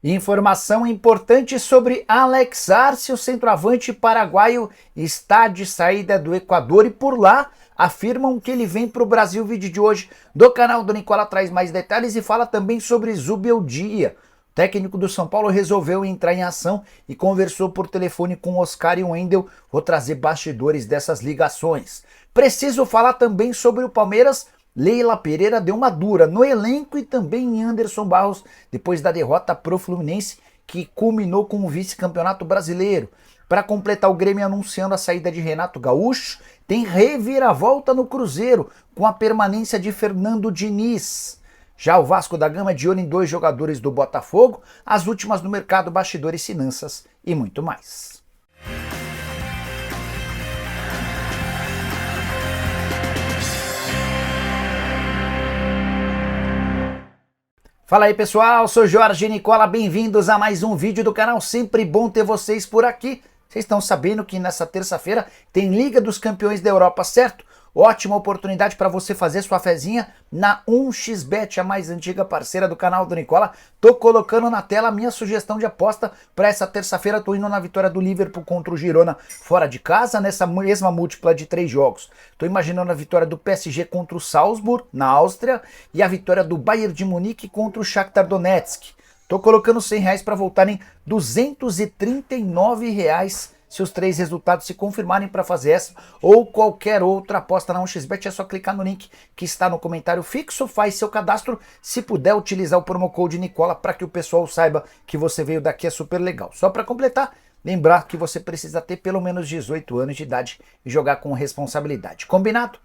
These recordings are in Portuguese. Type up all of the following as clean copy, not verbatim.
Informação importante sobre Alex Arce, o centroavante paraguaio, está de saída do Equador e por lá afirmam que ele vem para o Brasil. O vídeo de hoje do canal do Nicola traz mais detalhes e fala também sobre Zubeldia. O técnico do São Paulo resolveu entrar em ação e conversou por telefone com Oscar e Wendel. Vou trazer bastidores dessas ligações. Preciso falar também sobre o Palmeiras. Leila Pereira deu uma dura no elenco e também em Anderson Barros, depois da derrota pro Fluminense, que culminou com o vice-campeonato brasileiro. Para completar, o Grêmio anunciando a saída de Renato Gaúcho, tem reviravolta no Cruzeiro, com a permanência de Fernando Diniz. Já o Vasco da Gama de olho em 2 jogadores do Botafogo, as últimas no mercado, bastidores, finanças e muito mais. Fala aí pessoal, sou Jorge Nicola, bem-vindos a mais um vídeo do canal, sempre bom ter vocês por aqui. Vocês estão sabendo que nessa terça-feira tem Liga dos Campeões da Europa, certo? Ótima oportunidade para você fazer sua fezinha na 1xBet, a mais antiga parceira do canal do Nicola. Tô colocando na tela a minha sugestão de aposta para essa terça-feira. Tô indo na vitória do Liverpool contra o Girona fora de casa, nessa mesma múltipla de 3 jogos. Tô imaginando a vitória do PSG contra o Salzburg, na Áustria, e a vitória do Bayern de Munique contra o Shakhtar Donetsk. Tô colocando R$100 para voltarem R$239 se os 3 resultados se confirmarem para fazer essa ou qualquer outra aposta na 1xBet. É só clicar no link que está no comentário fixo, faz seu cadastro, se puder utilizar o promo code Nicola para que o pessoal saiba que você veio daqui, é super legal. Só para completar, lembrar que você precisa ter pelo menos 18 anos de idade e jogar com responsabilidade. Combinado?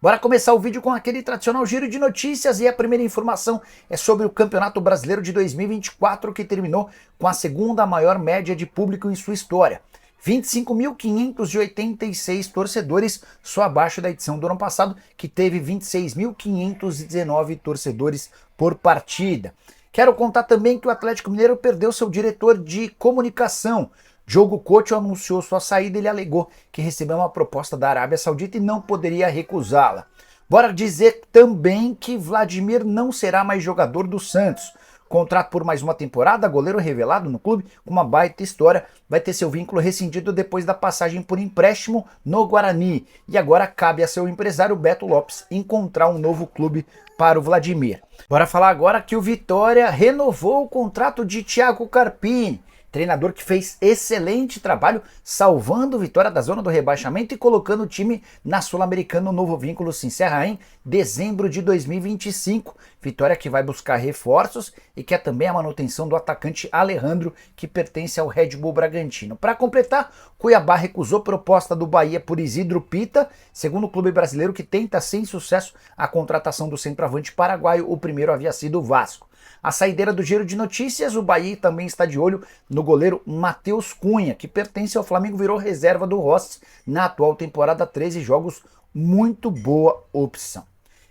Bora começar o vídeo com aquele tradicional giro de notícias e a primeira informação é sobre o Campeonato Brasileiro de 2024, que terminou com a segunda maior média de público em sua história. 25.586 torcedores, só abaixo da edição do ano passado, que teve 26.519 torcedores por partida. Quero contar também que o Atlético Mineiro perdeu seu diretor de comunicação. Diogo Couto anunciou sua saída e ele alegou que recebeu uma proposta da Arábia Saudita e não poderia recusá-la. Bora dizer também que Vladimir não será mais jogador do Santos. Contrato por mais uma temporada, goleiro revelado no clube com uma baita história, vai ter seu vínculo rescindido depois da passagem por empréstimo no Guarani. E agora cabe a seu empresário Beto Lopes encontrar um novo clube para o Vladimir. Bora falar agora que o Vitória renovou o contrato de Thiago Carpini. Treinador que fez excelente trabalho salvando o Vitória da zona do rebaixamento e colocando o time na Sul-Americana. O novo vínculo se encerra em dezembro de 2025. Vitória que vai buscar reforços e quer também a manutenção do atacante Alejandro, que pertence ao Red Bull Bragantino. Para completar, Cuiabá recusou proposta do Bahia por Isidro Pita, segundo o clube brasileiro que tenta sem sucesso a contratação do centroavante paraguaio. O primeiro havia sido o Vasco. A saideira do giro de notícias, o Bahia também está de olho no goleiro Matheus Cunha, que pertence ao Flamengo, virou reserva do Rossi na atual temporada, 13 jogos, muito boa opção.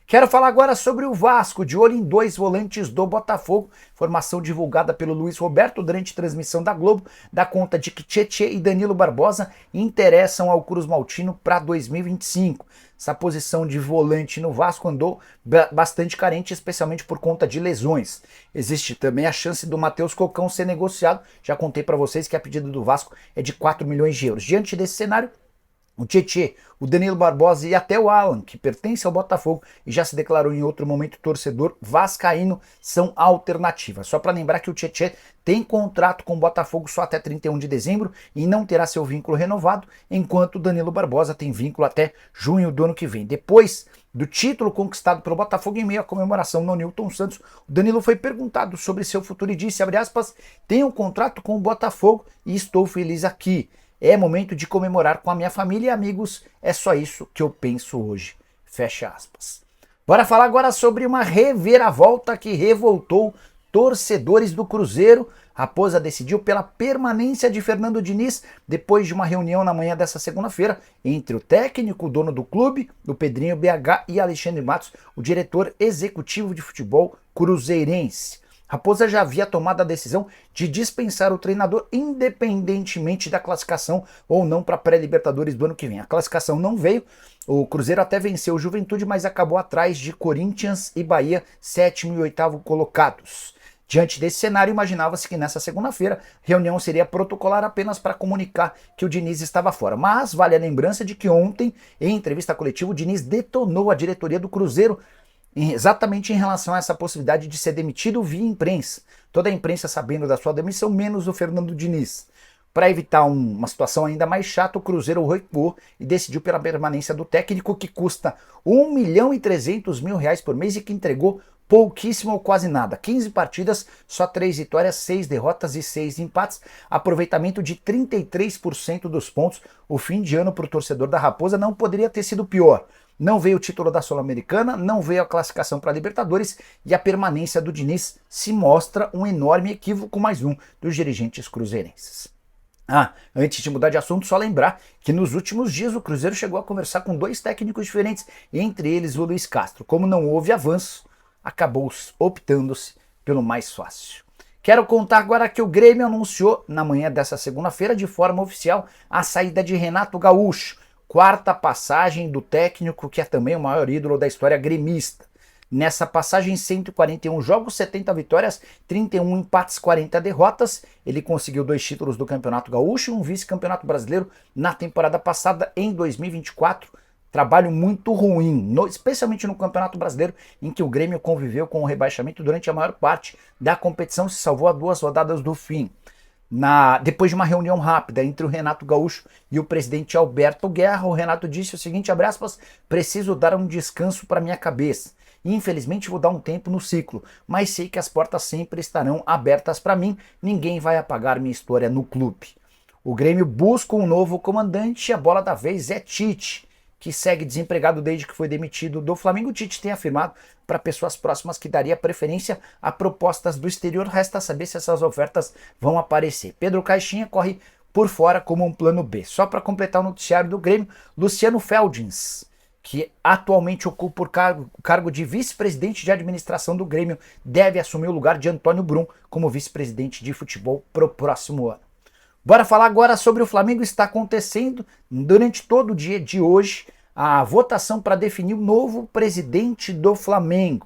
Quero falar agora sobre o Vasco, de olho em 2 volantes do Botafogo. Informação divulgada pelo Luiz Roberto durante transmissão da Globo, dá conta de que Tietê e Danilo Barbosa interessam ao Cruz Maltino para 2025. Essa posição de volante no Vasco andou bastante carente, especialmente por conta de lesões. Existe também a chance do Matheus Cocão ser negociado. Já contei para vocês que a pedida do Vasco é de 4 milhões de euros. Diante desse cenário, o Tietê, o Danilo Barbosa e até o Alan, que pertence ao Botafogo e já se declarou em outro momento torcedor vascaíno, são alternativas. Só para lembrar que o Tietê tem contrato com o Botafogo só até 31 de dezembro e não terá seu vínculo renovado, enquanto o Danilo Barbosa tem vínculo até junho do ano que vem. Depois do título conquistado pelo Botafogo em meio à comemoração no Newton Santos, o Danilo foi perguntado sobre seu futuro e disse, abre aspas, tenho um contrato com o Botafogo e estou feliz aqui. É momento de comemorar com a minha família e amigos, é só isso que eu penso hoje. Fecha aspas. Bora falar agora sobre uma reviravolta que revoltou torcedores do Cruzeiro. Raposa decidiu pela permanência de Fernando Diniz depois de uma reunião na manhã dessa segunda-feira entre o técnico, o dono do clube, o Pedrinho BH, e Alexandre Matos, o diretor executivo de futebol cruzeirense. Raposa já havia tomado a decisão de dispensar o treinador independentemente da classificação ou não para a pré-Libertadores do ano que vem. A classificação não veio, o Cruzeiro até venceu o Juventude, mas acabou atrás de Corinthians e Bahia, 7º e 8º colocados. Diante desse cenário, imaginava-se que nessa segunda-feira a reunião seria protocolar apenas para comunicar que o Diniz estava fora. Mas vale a lembrança de que ontem, em entrevista coletiva, o Diniz detonou a diretoria do Cruzeiro exatamente em relação a essa possibilidade de ser demitido via imprensa. Toda a imprensa sabendo da sua demissão, menos o Fernando Diniz. Para evitar uma situação ainda mais chata, o Cruzeiro recuou e decidiu pela permanência do técnico, que custa R$ 1.300.000 por mês e que entregou pouquíssimo ou quase nada. 15 partidas, só 3 vitórias, 6 derrotas e 6 empates, aproveitamento de 33% dos pontos. O fim de ano para o torcedor da Raposa não poderia ter sido pior. Não veio o título da Sul-Americana, não veio a classificação para a Libertadores e a permanência do Diniz se mostra um enorme equívoco, mais um dos dirigentes cruzeirenses. Antes de mudar de assunto, só lembrar que nos últimos dias o Cruzeiro chegou a conversar com 2 técnicos diferentes, entre eles o Luiz Castro. Como não houve avanço, acabou optando-se pelo mais fácil. Quero contar agora que o Grêmio anunciou na manhã dessa segunda-feira de forma oficial a saída de Renato Gaúcho, 4ª passagem do técnico que é também o maior ídolo da história gremista. Nessa passagem, 141 jogos, 70 vitórias, 31 empates, 40 derrotas. Ele conseguiu 2 títulos do Campeonato Gaúcho e um vice-campeonato brasileiro na temporada passada, em 2024. Trabalho muito ruim, especialmente no Campeonato Brasileiro, em que o Grêmio conviveu com o rebaixamento durante a maior parte da competição, se salvou a 2 rodadas do fim. Depois de uma reunião rápida entre o Renato Gaúcho e o presidente Alberto Guerra, o Renato disse o seguinte, abre aspas, preciso dar um descanso para minha cabeça. Infelizmente vou dar um tempo no ciclo, mas sei que as portas sempre estarão abertas para mim, ninguém vai apagar minha história no clube. O Grêmio busca um novo comandante e a bola da vez é Tite, que segue desempregado desde que foi demitido do Flamengo. Tite tem afirmado para pessoas próximas que daria preferência a propostas do exterior, resta saber se essas ofertas vão aparecer. Pedro Caixinha corre por fora como um plano B. Só para completar o noticiário do Grêmio, Luciano Feldins, que atualmente ocupa o cargo de vice-presidente de administração do Grêmio, deve assumir o lugar de Antônio Brum como vice-presidente de futebol para o próximo ano. Bora falar agora sobre o Flamengo. Está acontecendo durante todo o dia de hoje a votação para definir o novo presidente do Flamengo.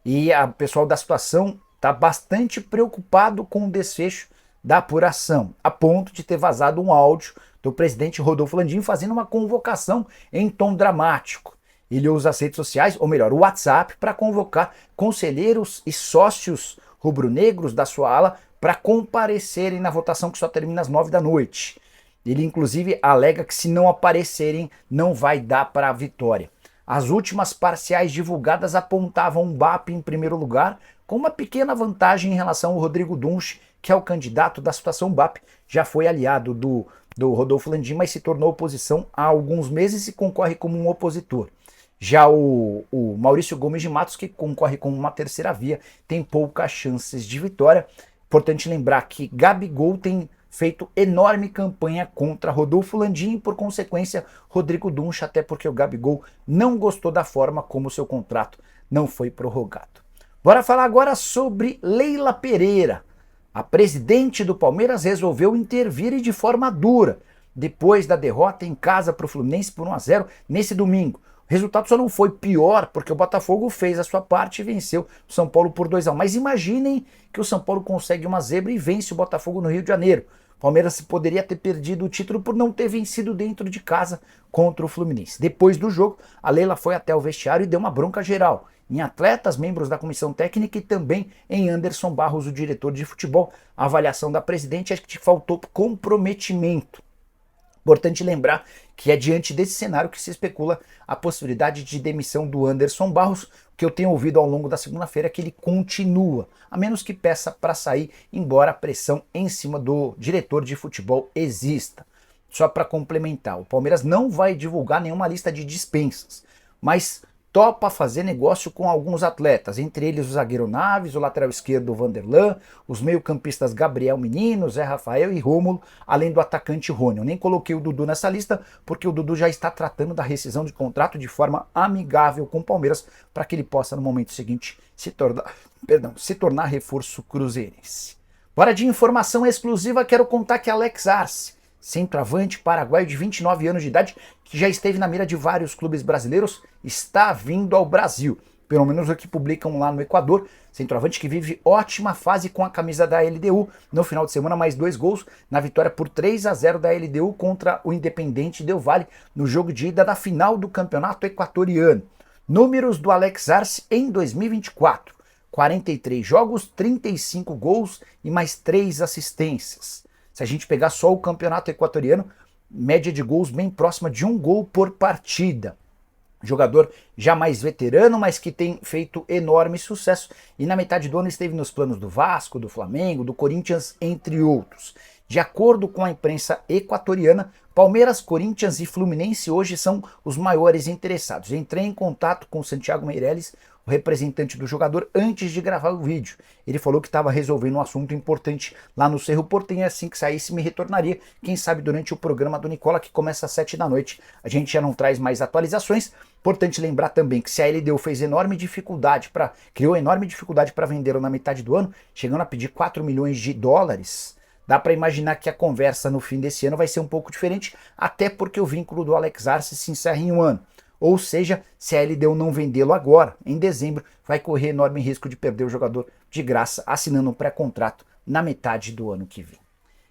E o pessoal da situação está bastante preocupado com o desfecho da apuração, a ponto de ter vazado um áudio do presidente Rodolfo Landim fazendo uma convocação em tom dramático. Ele usa as redes sociais, ou melhor, o WhatsApp, para convocar conselheiros e sócios rubro-negros da sua ala para comparecerem na votação que só termina às 9 da noite. Ele inclusive alega que se não aparecerem não vai dar para a vitória. As últimas parciais divulgadas apontavam o Mbappé em primeiro lugar, com uma pequena vantagem em relação ao Rodrigo Dunche, que é o candidato da situação. Mbappé já foi aliado do Rodolfo Landim, mas se tornou oposição há alguns meses e concorre como um opositor. Já o Maurício Gomes de Matos, que concorre como uma terceira via, tem poucas chances de vitória. Importante lembrar que Gabigol tem feito enorme campanha contra Rodolfo Landim e, por consequência, Rodrigo Dunche, até porque o Gabigol não gostou da forma como seu contrato não foi prorrogado. Bora falar agora sobre Leila Pereira. A presidente do Palmeiras resolveu intervir e de forma dura, depois da derrota em casa para o Fluminense por 1-0 nesse domingo. O resultado só não foi pior porque o Botafogo fez a sua parte e venceu o São Paulo por 2-1. Mas imaginem que o São Paulo consegue uma zebra e vence o Botafogo no Rio de Janeiro. O Palmeiras poderia ter perdido o título por não ter vencido dentro de casa contra o Fluminense. Depois do jogo, a Leila foi até o vestiário e deu uma bronca geral em atletas, membros da comissão técnica e também em Anderson Barros, o diretor de futebol. A avaliação da presidente é que faltou comprometimento. Importante lembrar que é diante desse cenário que se especula a possibilidade de demissão do Anderson Barros. O que eu tenho ouvido ao longo da segunda-feira é que ele continua, a menos que peça para sair, embora a pressão em cima do diretor de futebol exista. Só para complementar, o Palmeiras não vai divulgar nenhuma lista de dispensas, mas topa fazer negócio com alguns atletas, entre eles o zagueiro Naves, o lateral esquerdo Vanderlan, os meio-campistas Gabriel Menino, Zé Rafael e Rômulo, além do atacante Rony. Eu nem coloquei o Dudu nessa lista porque o Dudu já está tratando da rescisão de contrato de forma amigável com o Palmeiras para que ele possa no momento seguinte se tornar reforço cruzeirense. Bora de informação exclusiva, quero contar que Alex Arce, centroavante paraguaio de 29 anos de idade, que já esteve na mira de vários clubes brasileiros, está vindo ao Brasil. pelo menos o que publicam lá no Equador. Centroavante que vive ótima fase com a camisa da LDU. No final de semana, mais 2 gols na vitória por 3-0 da LDU contra o Independente Del Valle no jogo de ida da final do campeonato equatoriano. Números do Alex Arce em 2024. 43 jogos, 35 gols e mais 3 assistências. Se a gente pegar só o campeonato equatoriano, média de gols bem próxima de 1 gol por partida. Jogador já mais veterano, mas que tem feito enorme sucesso e na metade do ano esteve nos planos do Vasco, do Flamengo, do Corinthians, entre outros. De acordo com a imprensa equatoriana, Palmeiras, Corinthians e Fluminense hoje são os maiores interessados. Entrei em contato com o Santiago Meirelles, o representante do jogador, antes de gravar o vídeo. Ele falou que estava resolvendo um assunto importante lá no Cerro Porteño, assim que saísse me retornaria, quem sabe durante o programa do Nicola, que começa às 7 da noite. A gente já não traz mais atualizações. Importante lembrar também que se a LDU criou enorme dificuldade para vender na metade do ano, chegando a pedir 4 milhões de dólares, dá para imaginar que a conversa no fim desse ano vai ser um pouco diferente, até porque o vínculo do Alex Arce se encerra em um ano. Ou seja, se a LDU não vendê-lo agora, em dezembro, vai correr enorme risco de perder o jogador de graça, assinando um pré-contrato na metade do ano que vem.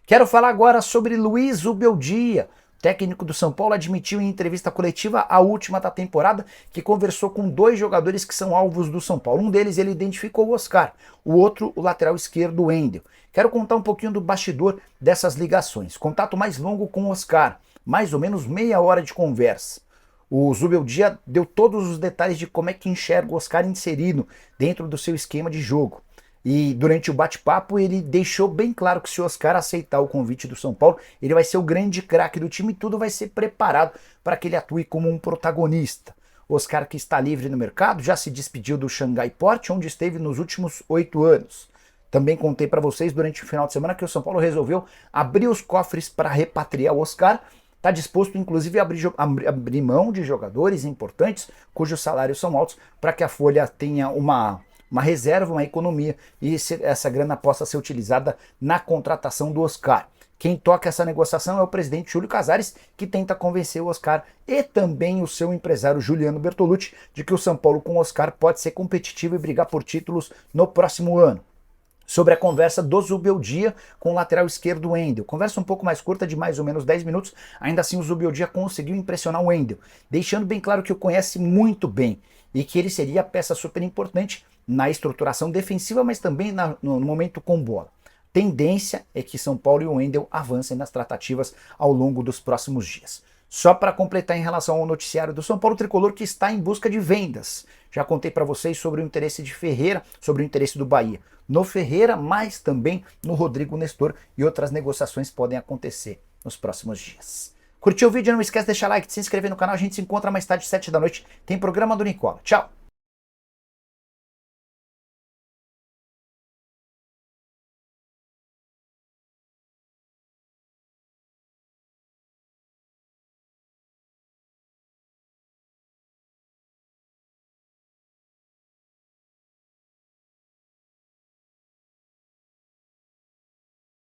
Quero falar agora sobre Luiz Zubeldia. O técnico do São Paulo admitiu em entrevista coletiva, a última da temporada, que conversou com 2 jogadores que são alvos do São Paulo. Um deles ele identificou o Oscar, o outro o lateral esquerdo, o Wendel. Quero contar um pouquinho do bastidor dessas ligações. Contato mais longo com o Oscar, mais ou menos meia hora de conversa. O Zubeldia deu todos os detalhes de como é que enxerga o Oscar inserido dentro do seu esquema de jogo. E durante o bate-papo ele deixou bem claro que se o Oscar aceitar o convite do São Paulo, ele vai ser o grande craque do time e tudo vai ser preparado para que ele atue como um protagonista. O Oscar, que está livre no mercado, já se despediu do Xangai Port, onde esteve nos últimos 8 anos. Também contei para vocês durante o final de semana que o São Paulo resolveu abrir os cofres para repatriar o Oscar. Está disposto, inclusive, a abrir mão de jogadores importantes cujos salários são altos para que a Folha tenha uma reserva, uma economia e essa grana possa ser utilizada na contratação do Oscar. Quem toca essa negociação é o presidente Júlio Casares, que tenta convencer o Oscar e também o seu empresário Juliano Bertolucci de que o São Paulo com o Oscar pode ser competitivo e brigar por títulos no próximo ano. Sobre a conversa do Zubeldia com o lateral esquerdo Wendel. Conversa um pouco mais curta, de mais ou menos 10 minutos, ainda assim o Zubeldia conseguiu impressionar o Wendel, deixando bem claro que o conhece muito bem e que ele seria a peça super importante na estruturação defensiva, mas também no momento com bola. Tendência é que São Paulo e o Wendel avancem nas tratativas ao longo dos próximos dias. Só para completar em relação ao noticiário do São Paulo, o tricolor que está em busca de vendas. Já contei para vocês sobre o interesse de Ferreira, sobre o interesse do Bahia no Ferreira, mas também no Rodrigo Nestor, e outras negociações podem acontecer nos próximos dias. Curtiu o vídeo? Não esquece de deixar like, de se inscrever no canal. A gente se encontra mais tarde, 7 da noite. Tem programa do Nicola. Tchau!